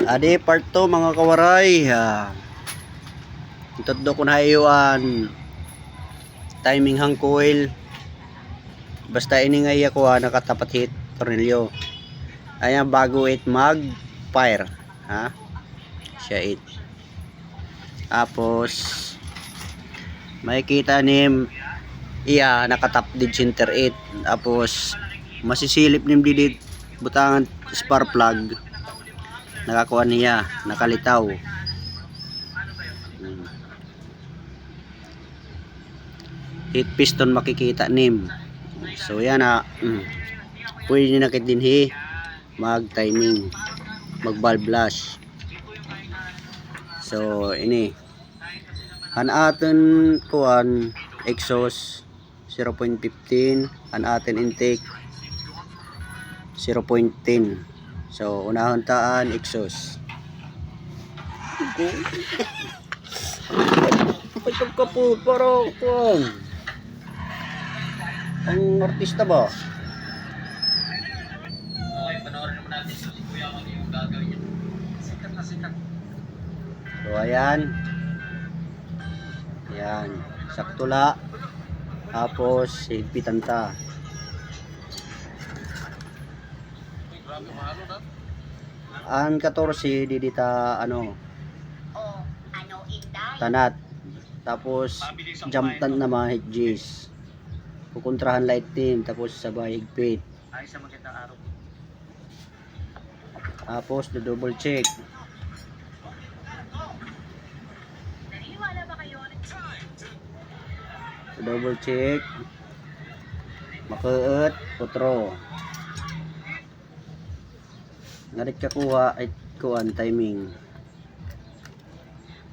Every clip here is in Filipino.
Adi part 2 mga kawaray. Tutdo ko na iwan timing hang coil. Basta iningay ako nakatapat hit tornilyo. Ayan bago it mag fire. Ha? Siya it. Tapos makikita ni nakatap dead center 8. Tapos masisilip nim didit butangan spark plug. Nakakuha niya, nakalitaw. Heat piston makikita nim. So yan pwede nyo nakit dinhi mag timing, mag valve flash. So ini an atin kuan exhaust 0.15, an atin intake 0.10. So unahon taan exhaust. Pagkaput para kuan ang artista ba? Okay, panoorin naman natin si Kuya kung ano yung gagawin niya. Sikat na sikat. So ayan. Ayan, saktula. Tapos higpitan ta. Grabe mahalo na. An 14 didita tanat. Tapos jump tan na mga higis. Kukontrahan light team tapos sabay higpit. Ayos na magandang araw. Tapos double check. Double check. Makaet otro. Ngarit ka kuha ay kuan timing.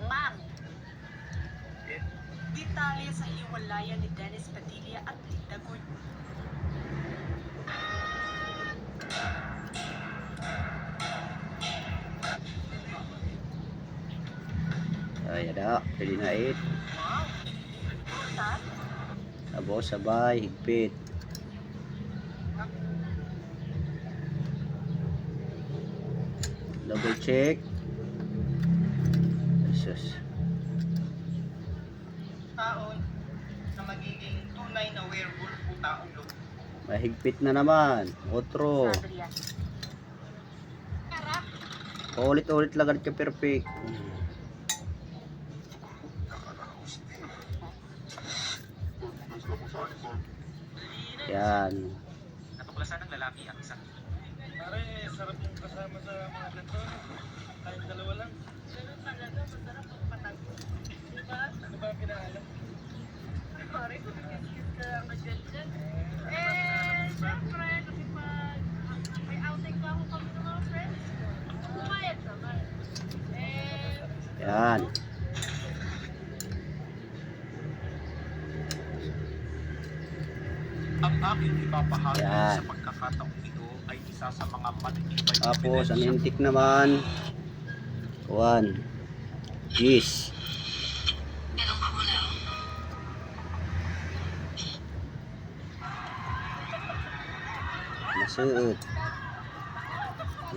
Ma'am, detalye sa hiwalayan ni Dennis Padilla at Linda Gordon. Ay ada, pwede na 8. Tapos sabay higpit. Double check. Jesus. Taon na magiging tunay na werewolf o taong loob. Mahigpit na naman. Otro. Ulit-ulit lang ka perfect. Yan. Natuklasan ng lalaki ang isang. Pare, sarap yung kasama sa mga ganito. Kahit dalawa lang. Pero talaga, masarap ang patag. Diba? Ano ba ang pinaalam? Pare, kung nag-kiss ka lang dyan. Siyempre, kasi pag may outing ka ako kami ng mga friends, kumayat naman. Yan. Ang aking ipapahagi Yan. sa pagkakataong ito ay isa sa mga matitibay. Tapos ang intake naman. 1. Gis. Masuot.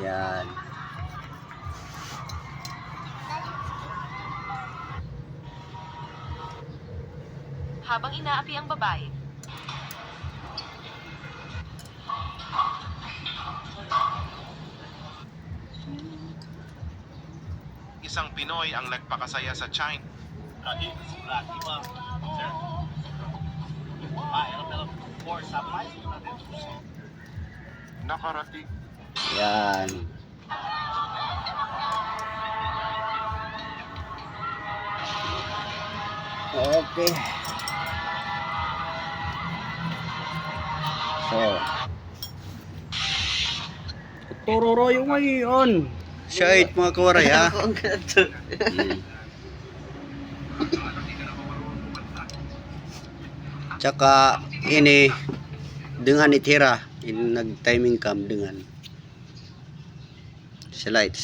Yan. Habang inaapi ang babae, Isang Pinoy ang nagpakasaya sa China. Nakarating. Yan. Okay. So. Tororo yung ngayon. Siya mga kawaray ha. Tsaka ini dengan itira in nag timing cam dengan slide